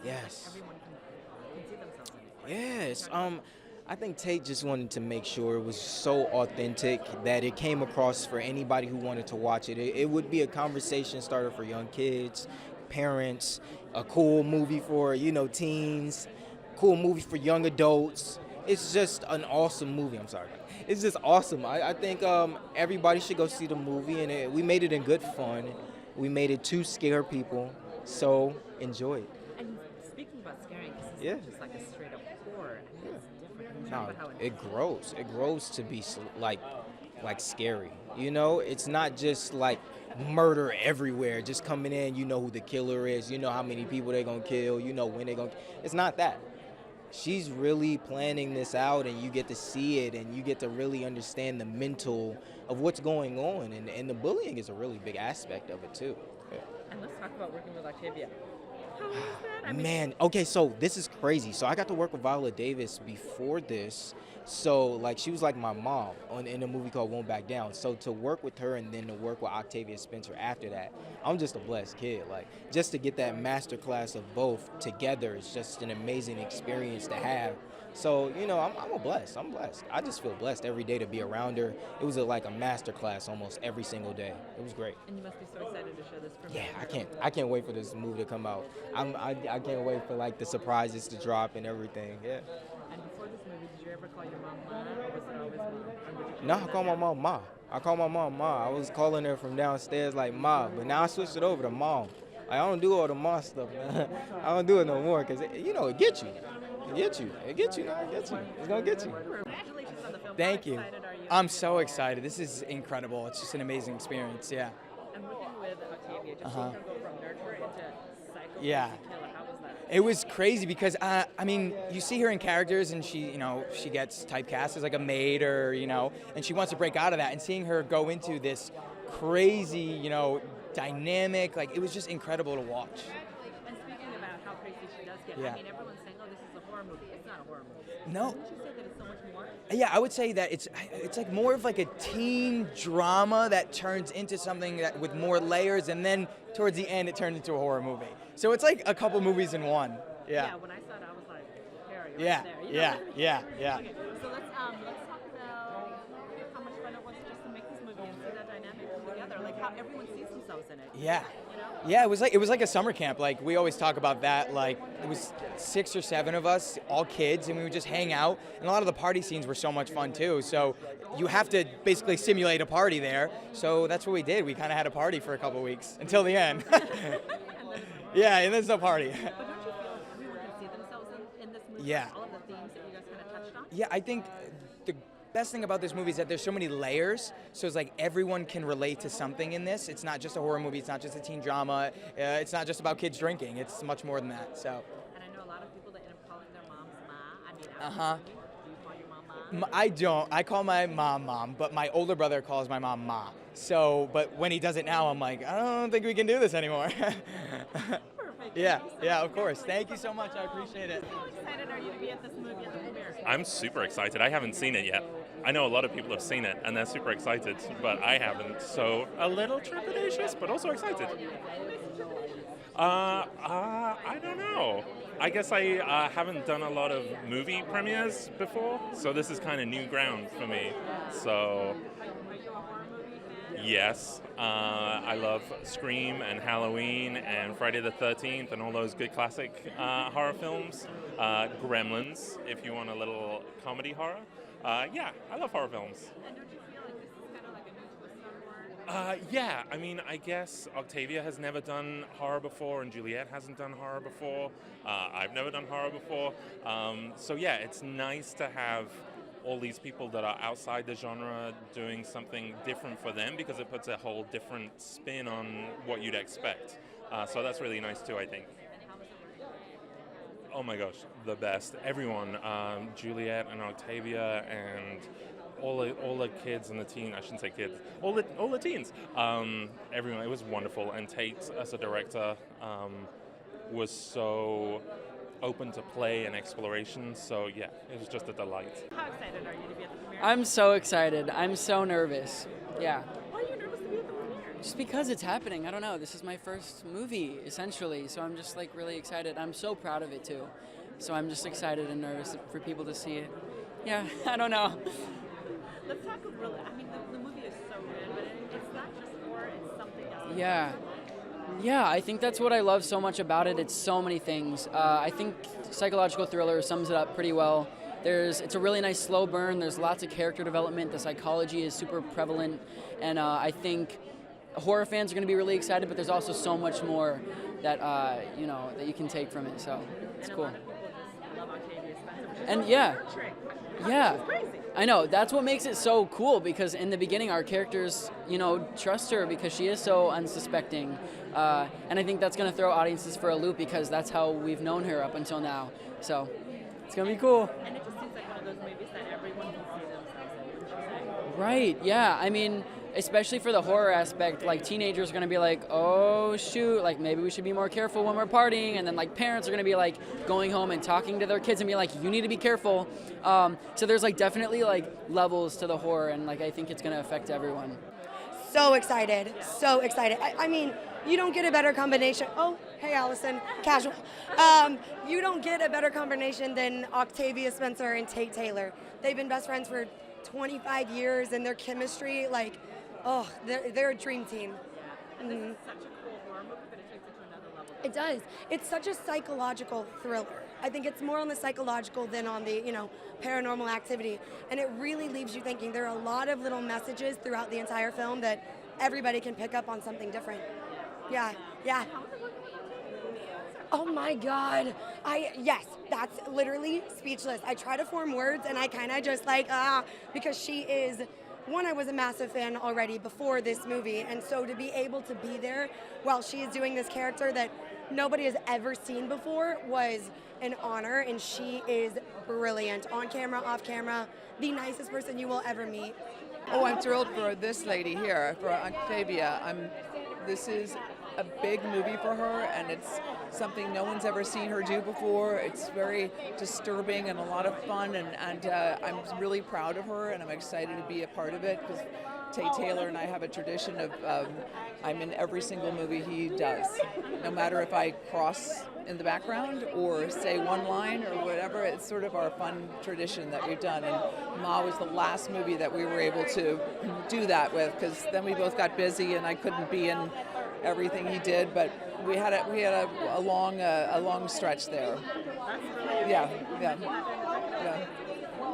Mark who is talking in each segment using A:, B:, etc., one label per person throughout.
A: Yes.
B: everyone can see themselves in it.
A: Yes. I think Tate just wanted to make sure it was so authentic that it came across for anybody who wanted to watch it. It would be a conversation starter for young kids, parents, a cool movie for, teens, cool movie for young adults. It's just an awesome movie. I'm sorry. It's just awesome. I think everybody should go see the movie, and we made it in good fun. We made it to scare people, so enjoy it.
B: And speaking about scaring, this is
A: Yeah.
B: not just like a straight up horror. I mean, it's different. Can you talk
A: No,
B: about how
A: it grows. It grows to be like scary. It's not just like murder everywhere, just coming in. You know who the killer is. You know how many people they're gonna kill. You know when they're gonna. It's not that. She's really planning this out, and you get to see it, and you get to really understand the mental of what's going on, and the bullying is a really big aspect of it too. Yeah.
B: And let's talk about working with Octavia. How was that? I mean,
A: Man, okay, so this is crazy. So I got to work with Viola Davis before this. So like she was like my mom in a movie called Won't Back Down. So to work with her and then to work with Octavia Spencer after that, I'm just a blessed kid. Like just to get that master class of both together is just an amazing experience to have. So I'm blessed. I'm blessed. I just feel blessed every day to be around her. It was like a master class almost every single day. It was great.
B: and you must be so excited to show this for
A: Yeah, I can't wait for this movie to come out. I can't wait for like the surprises to drop and everything. Yeah.
B: And before this movie, did you ever call your mom Ma, or was it always Mom? Or would you
A: No,
B: call
A: I
B: her
A: call my
B: that?
A: mom Ma. I call my mom Ma. I was calling her from downstairs like Ma, but now I switched it over to Mom. Like, I don't do all the Ma stuff, man. I don't do it no more because it gets you. It gets you. It gets you. Now it gets you. It's gonna get you.
B: Congratulations on the film.
C: Thank
B: How
C: you.
B: excited are you?
C: I'm so excited. This is incredible. It's just an amazing experience. Yeah.
B: And working with Octavia, just seeing her go from nurturer into psycho
C: Yeah.
B: crazy killer. How was that?
C: It was crazy because you see her in characters and she gets typecast as like a maid or and she wants to break out of that, and seeing her go into this crazy dynamic, like it was just incredible to watch.
B: And speaking about how crazy she does get,
C: Yeah.
B: I mean, everyone's saying, "Oh, this is a horror movie." It's not a horror movie.
C: No.
B: Wouldn't you say that it's so much more?
C: Yeah, I would say that it's like more of like a teen drama that turns into something that with more layers, and then towards the end it turns into a horror movie. So it's like a couple movies in one. Yeah.
B: When I saw it, I was like, "Harry, right
C: Yeah.
B: there."
C: Yeah. Yeah. Yeah.
B: Okay, so let's talk about how much fun it was just to make this movie and see that dynamic come together, like how everyone sees themselves in it.
C: Yeah.
B: You know?
C: Yeah, it was like a summer camp. Like we always talk about that. Like it was 6 or 7 of us, all kids, and we would just hang out. And a lot of the party scenes were so much fun too. So you have to basically simulate a party there. So that's what we did. We kind of had a party for a couple weeks until the end. Yeah, and there's no party.
B: But don't you feel like everyone can see themselves in this movie?
C: Yeah.
B: All of the themes that you guys kind of touched on?
C: Yeah, I think the best thing about this movie is that there's so many layers. So it's like everyone can relate to something in this. It's not just a horror movie. It's not just a teen drama. It's not just about kids drinking. It's much more than that. So.
B: And I know a lot of people that end up calling their moms Ma. I mean,
C: Uh-huh.
B: do you call your mom Ma?
C: I don't. I call my mom, but my older brother calls my mom Ma. So, but when he does it now, I'm like, I don't think we can do this anymore.
B: Perfect.
C: Yeah,
B: Thank you so
C: yeah,
B: much.
C: of course. Thank you so much. I appreciate it.
B: How excited are you to be at this movie at the premiere?
D: I'm super excited. I haven't seen it yet. I know a lot of people have seen it and they're super excited, but I haven't. So a little trepidatious, but also excited. I don't know. I guess I haven't done a lot of movie premieres before, so this is kind of new ground for me. So yes, I love Scream and Halloween and Friday the 13th and all those good classic horror films. Gremlins, if you want a little comedy horror. Yeah, I love horror films.
B: And don't you feel like this is kind of like a new twist on horror?
D: Yeah, I mean, I guess Octavia has never done horror before, and Juliet hasn't done horror before. I've never done horror before. So yeah, it's nice to have all these people that are outside the genre doing something different for them, because it puts a whole different spin on what you'd expect. So that's really nice too, I think. Oh my gosh, the best. Everyone, Juliet and Octavia and all the kids and the teen, I shouldn't say kids, all the teens. Everyone, it was wonderful. And Tate, as a director, was so open to play and exploration. So yeah, it was just a delight.
B: How excited are you to be at the premiere?
E: I'm so excited. I'm so nervous. Yeah.
B: Why are you nervous to be at the premiere?
E: Just because it's happening. I don't know. This is my first movie, essentially, so I'm just like really excited. I'm so proud of it too. So I'm just excited and nervous for people to see it. Yeah, I don't know.
B: Let's talk really. I mean, the movie is so good, but it's not just horror; it's something else.
E: Yeah. Yeah, I think that's what I love so much about it. It's so many things. I think psychological thriller sums it up pretty well. It's a really nice slow burn. There's lots of character development. The psychology is super prevalent, and I think horror fans are going to be really excited. But there's also so much more that that you can take from it. So it's cool.
B: A lot of people just love Octavia Spencer, which is
E: And
B: so
E: yeah.
B: trick.
E: Yeah,
B: It's crazy.
E: I know. That's what makes it so cool, because in the beginning our characters, trust her because she is so unsuspecting. And I think that's going to throw audiences for a loop, because that's how we've known her up until now. So it's going to be cool.
B: And it just seems like one of those movies that everyone can see themselves in. Wouldn't you say?
E: Right, yeah. I mean, especially for the horror aspect, like teenagers are going to be like, oh shoot, like maybe we should be more careful when we're partying, and then like parents are going to be like going home and talking to their kids and be like, you need to be careful. So there's like definitely like levels to the horror, and like I think it's going to affect everyone.
F: So excited, so excited. I mean, you don't get a better combination. Oh, hey Allison, casual. You don't get a better combination than Octavia Spencer and Tate Taylor. They've been best friends for 25 years, and their chemistry, like, oh, they're a dream team.
B: And this is such a cool horror movie, but it takes it to another level.
F: It does. It's such a psychological thriller. I think it's more on the psychological than on the, paranormal activity. And it really leaves you thinking. There are a lot of little messages throughout the entire film that everybody can pick up on something different. Yeah. Oh my God. Yes, that's literally speechless. I try to form words, and I kind of just because she is, one, I was a massive fan already before this movie, and so to be able to be there while she is doing this character that nobody has ever seen before was an honor, and she is brilliant, on camera, off camera, the nicest person you will ever meet.
G: Oh, I'm thrilled for this lady here, for Octavia. This is a big movie for her, and it's something no one's ever seen her do before. It's very disturbing and a lot of fun, and I'm really proud of her, and I'm excited to be a part of it, because Tate Taylor and I have a tradition of I'm in every single movie he does. No matter if I cross in the background or say one line or whatever, it's sort of our fun tradition that we've done. And Ma was the last movie that we were able to do that with, because then we both got busy and I couldn't be in everything he did, but we had a long stretch there. Yeah.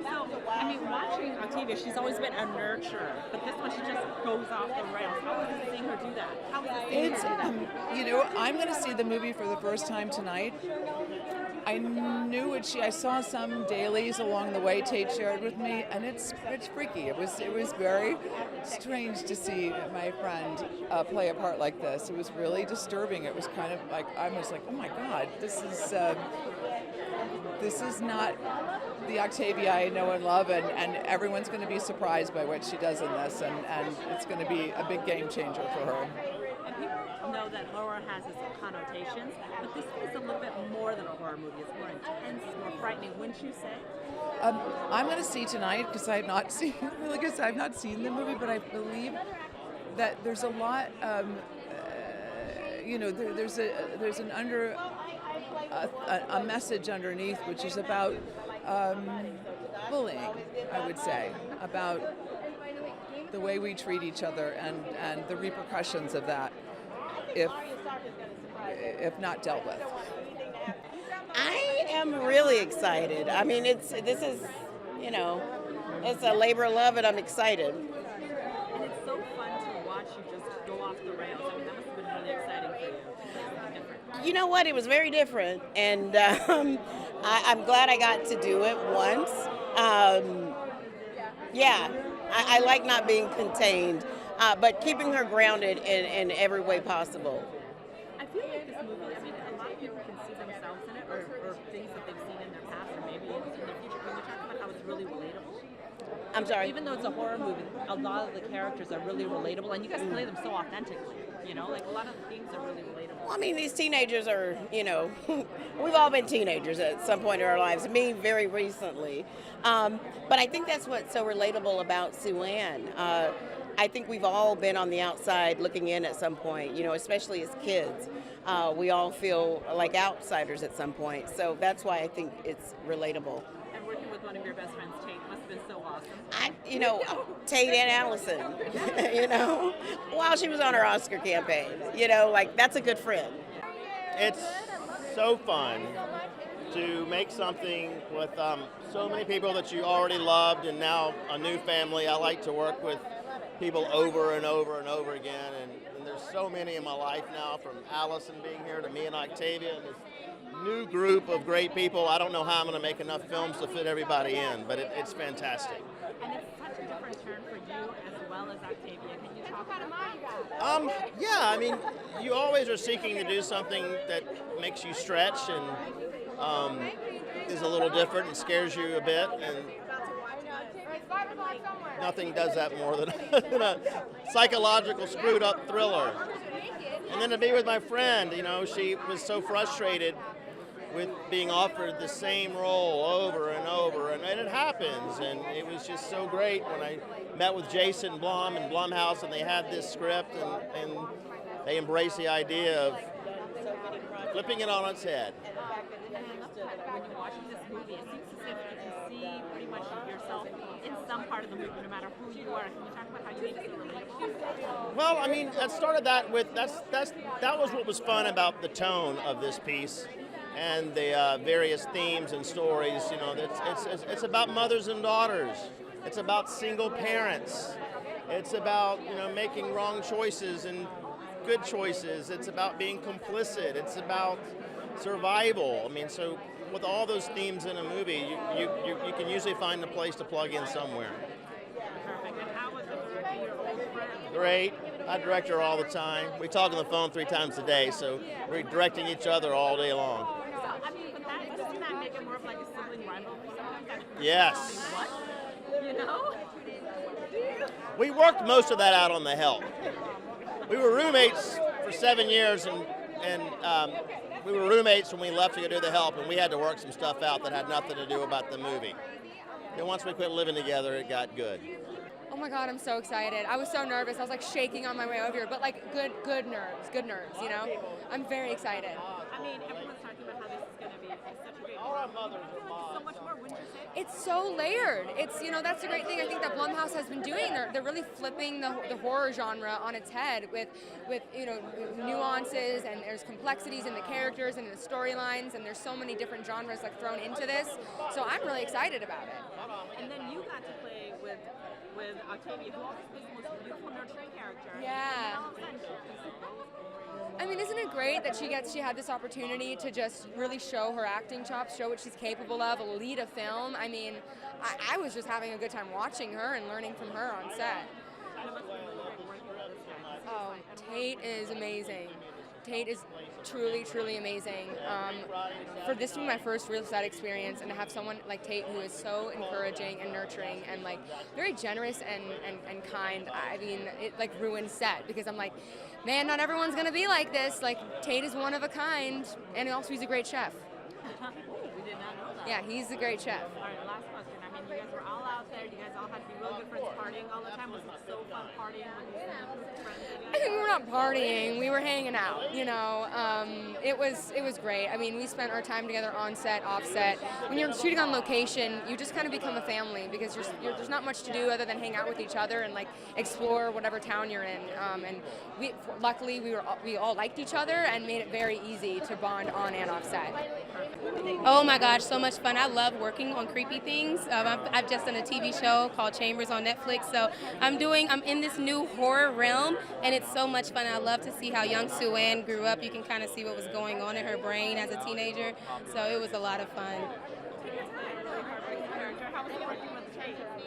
B: So, I mean, watching Octavia, she's always been a nurturer, but this one she just goes off the rails. How was it seeing her do that? How was it seeing her do that?
G: I'm going to see the movie for the first time tonight. I knew it. I saw some dailies along the way Tate shared with me, and it's freaky. It was very strange to see my friend play a part like this. It was really disturbing. It was kind of like, I was like, oh my God, this is not the Octavia I know and love, and everyone's going to be surprised by what she does in this, and it's going to be a big game changer for her.
B: And people know that horror has its connotations, but this is a little bit more than a horror movie. It's more intense, more frightening, wouldn't you say?
G: I'm going to see tonight, because I have not seen, like I said, I've not seen the movie, but I believe that there's a lot, there's a message underneath, which is about bullying, I would say, about the way we treat each other and the repercussions of that if not dealt with.
H: I am really excited. I mean, it's a labor of love, and I'm excited.
B: And it's so fun to watch you just go off the rails. I mean, that must have been really exciting for you. Something different.
H: You know what? It was very different, and I'm glad I got to do it once. I like not being contained, but keeping her grounded in every way possible.
B: I feel like this movie, I mean, a lot of people can see themselves in it, or things that they've seen in their past, or maybe in the future. Can we talk about how it's really relatable?
H: I'm sorry?
B: Even though it's a horror movie, a lot of the characters are really relatable, and you guys play them so authentically. Like a lot of the themes are really relatable.
H: Well, I mean, these teenagers are, we've all been teenagers at some point in our lives, me very recently. But I think that's what's so relatable about Sue Ann. I think we've all been on the outside looking in at some point, you know, especially as kids. We all feel like outsiders at some point. So that's why I think it's relatable.
B: And working with one of your best friends, Tate, must have been so awesome.
H: Tate and Allison, while she was on her Oscar campaign, like that's a good friend.
I: It's so fun to make something with so many people that you already loved and now a new family. I like to work with people over and over and over again, and there's so many in my life now, from Allison being here to me and Octavia and this new group of great people. I don't know how I'm going to make enough films to fit everybody in, but it's fantastic.
B: And it's such a different turn for you as well as Octavia. Can you talk about that?
I: Yeah, I mean, you always are seeking to do something that makes you stretch and is a little different and scares you a bit, and nothing does that more than a psychological screwed up thriller. And then to be with my friend, she was so frustrated with being offered the same role over and over, and it happens, and it was just so great when I met with Jason Blum and Blumhouse, and they had this script, and they embraced the idea of flipping it on its head.
B: When you're watching this movie, it seems as if you can see pretty much yourself in some part of the movie, no matter who you are. Can you talk about how you made it relatable?
I: Well, I mean, that started that with that was what was fun about the tone of this piece and the various themes and stories. It's about mothers and daughters. It's about single parents. It's about making wrong choices and good choices. It's about being complicit. It's about survival. I mean, so with all those themes in a movie, you can usually find a place to plug in somewhere.
B: Perfect. And how was it directing your old friend?
I: Great. I direct her all the time. We talk on the phone 3 times a day, so we're directing each other all day long.
B: So, I mean, but doesn't that make it more of like a sibling rivalry sometimes?
I: Yes.
B: What?
I: We worked most of that out on The Help. We were roommates for 7 years, and we were roommates when we left to go do The Help, and we had to work some stuff out that had nothing to do about the movie. Then once we quit living together, it got good.
J: Oh my God, I'm so excited. I was so nervous. I was like shaking on my way over here, but like good nerves, I'm very excited.
B: I mean, everyone's talking about how this is going to be such a great movie. So much more, wouldn't you say?
J: It's so layered. It's, that's the great thing I think that Blumhouse has been doing. They're really flipping the horror genre on its head with nuances, and there's complexities in the characters and in the storylines, and there's so many different genres like thrown into this. So I'm really excited about it.
B: And then you got to play with Octavia, who always plays the most beautiful, nurturing character.
J: Yeah. I mean, isn't it great that she had this opportunity to just really show her acting chops, show what she's capable of, lead a film? I mean, I was just having a good time watching her and learning from her on set. Oh, Tate is amazing. Tate is truly, truly amazing. For this to be my first real set experience, and to have someone like Tate who is so encouraging and nurturing and like very generous and kind, I mean, it like ruined set, because I'm like, man, not everyone's gonna be like this. Like, Tate is one of a kind, and also he's a great chef.
B: We did not know that.
J: Yeah, he's a great chef.
B: All right, last question. I mean, you guys were all out there. You guys all had to be real good friends partying all the time. Was it so fun partying with these friends?
J: I think we were not partying. We were hanging out. It was great. I mean, we spent our time together on set, off set. When you're shooting on location, you just kind of become a family, because there's not much to do other than hang out with each other and like explore whatever town you're in. And luckily we all liked each other and made it very easy to bond on and off set.
K: Oh my gosh, so much fun. I love working on creepy things. I've just done a TV show called Chambers on Netflix, so I'm in this new horror realm, and it's so much fun. I love to see how young Sue-Ann grew up. You can kind of see what was going on in her brain as a teenager, so it was a lot of fun.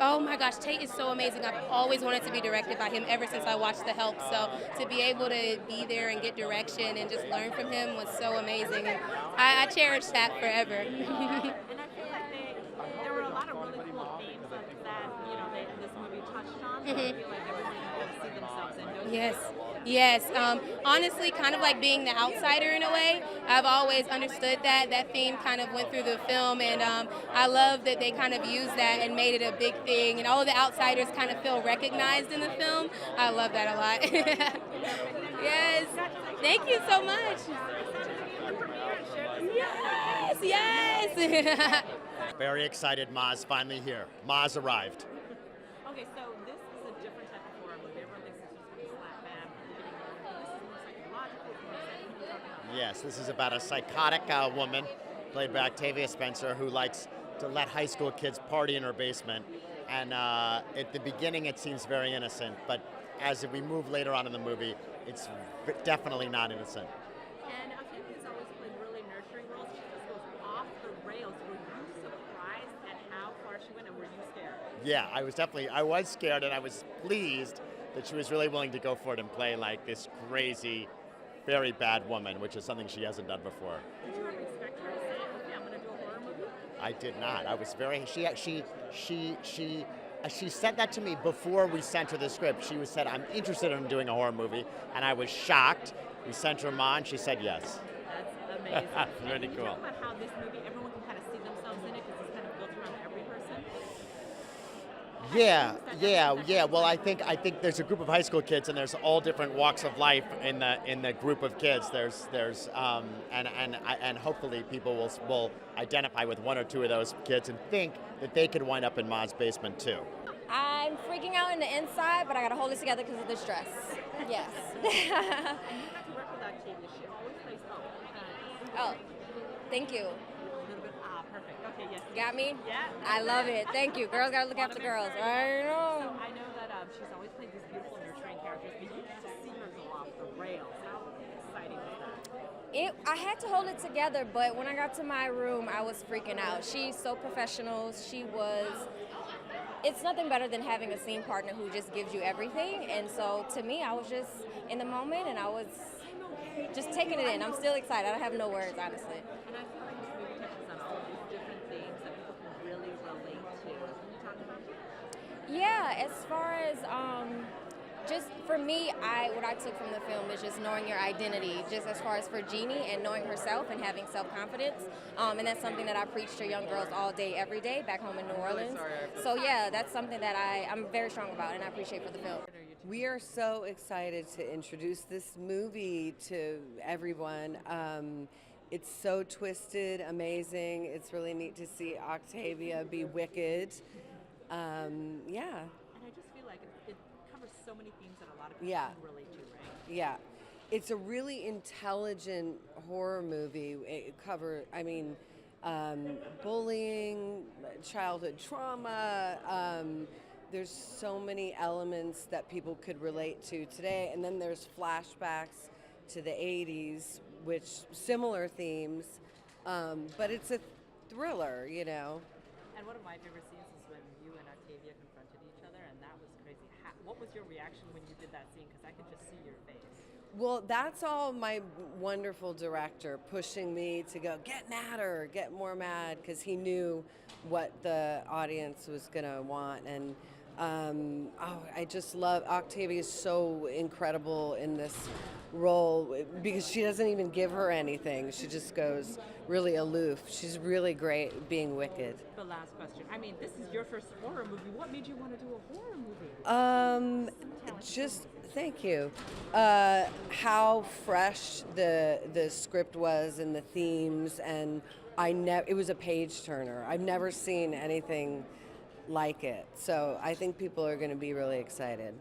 K: Oh my gosh, Tate is so amazing. I've always wanted to be directed by him ever since I watched The Help. So to be able to be there and get direction and just learn from him was so amazing. And I cherish that forever.
B: And I feel like there were a lot of really cool themes that this movie touched on. So I feel like everyone can see themselves in.
K: Yes. Yes, honestly, kind of like being the outsider in a way. I've always understood that theme kind of went through the film, and I love that they kind of used that and made it a big thing, and all of the outsiders kind of feel recognized in the film. I love that a lot. Yes, thank you so much. Yes, yes.
L: Very excited Ma's finally here. Ma's arrived.
B: Okay, so this is a different type of horror movie. Everyone thinks it's just going to be slap bam. This is more psychological.
L: Yes, this is about a psychotic woman, played by Octavia Spencer, who likes to let high school kids party in her basement. And at the beginning, it seems very innocent, but as we move later on in the movie, it's definitely not innocent.
B: And Octavia's always played really nurturing roles. She just goes off the rails. Were you surprised at how far she went, and were you scared?
L: Yeah, I was scared, and I was pleased that she was really willing to go for it and play like this crazy, very bad woman, which is something she hasn't done before.
B: Did you ever expect her to say, okay, I'm going to do a horror movie?
L: I did not. I was very. She said that to me before we sent her the script. She said, "I'm interested in doing a horror movie," and I was shocked. We sent her on. She said yes.
B: That's amazing.
L: Really
B: Can you
L: cool.
B: talk about how this movie, everyone can kind of see themselves in it because it's kind of built around every person?
L: Yeah. Well, I think there's a group of high school kids, and there's all different walks of life in the group of kids. And hopefully people will identify with one or two of those kids and think that they could wind up in Ma's basement too.
M: I'm freaking out in the inside, but I gotta hold it together because of the stress. Yes.
B: And you got to work with Octavia. She always plays both.
M: Oh, thank you.
B: A little bit, perfect. Okay, yes.
M: Got me?
B: Yeah.
M: I love it. Thank you. Girls gotta look after girls. I know.
B: So I know that she's always played these beautiful, nurturing characters, but you get to see her go off the rails. How exciting was that?
M: I had to hold it together, but when I got to my room, I was freaking out. She's so professional. It's nothing better than having a scene partner who just gives you everything. And so to me, I was just in the moment, and I was just taking it in. I'm still excited. I have no words, honestly.
B: And I feel like this movie touches on all of these different themes that people can really relate to. Can you talk about that?
M: Yeah, as far as just for me, what I took from the film is just knowing your identity, just as far as for Jeannie and knowing herself and having self-confidence. And that's something that I preach to young girls all day, every day, back home in New Orleans. So yeah, that's something that I'm very strong about and I appreciate for the film.
N: We are so excited to introduce this movie to everyone. It's so twisted, amazing. It's really neat to see Octavia be wicked. Yeah.
B: And I just feel like it covers so many themes that a lot of people
N: Yeah.
B: can relate to, right?
N: Yeah. It's a really intelligent horror movie. It bullying, childhood trauma. There's so many elements that people could relate to today. And then there's flashbacks to the 80s, which similar themes. But it's a thriller, you know.
B: And one of my favorite scenes is when you and Octavia confronted each other, and that was crazy. What was your reaction when you did that scene? Because I could just see your face.
N: Well, that's all my wonderful director pushing me to go, get madder, get more mad, because he knew what the audience was going to want. And I just love, Octavia is so incredible in this role because she doesn't even give her anything. She just goes really aloof. She's really great being wicked.
B: The last question. I mean, this is your first horror movie. What made you want to do a horror movie?
N: Thank you. How fresh the script was and the themes, and it was a page turner. I've never seen anything like it. So I think people are going to be really excited.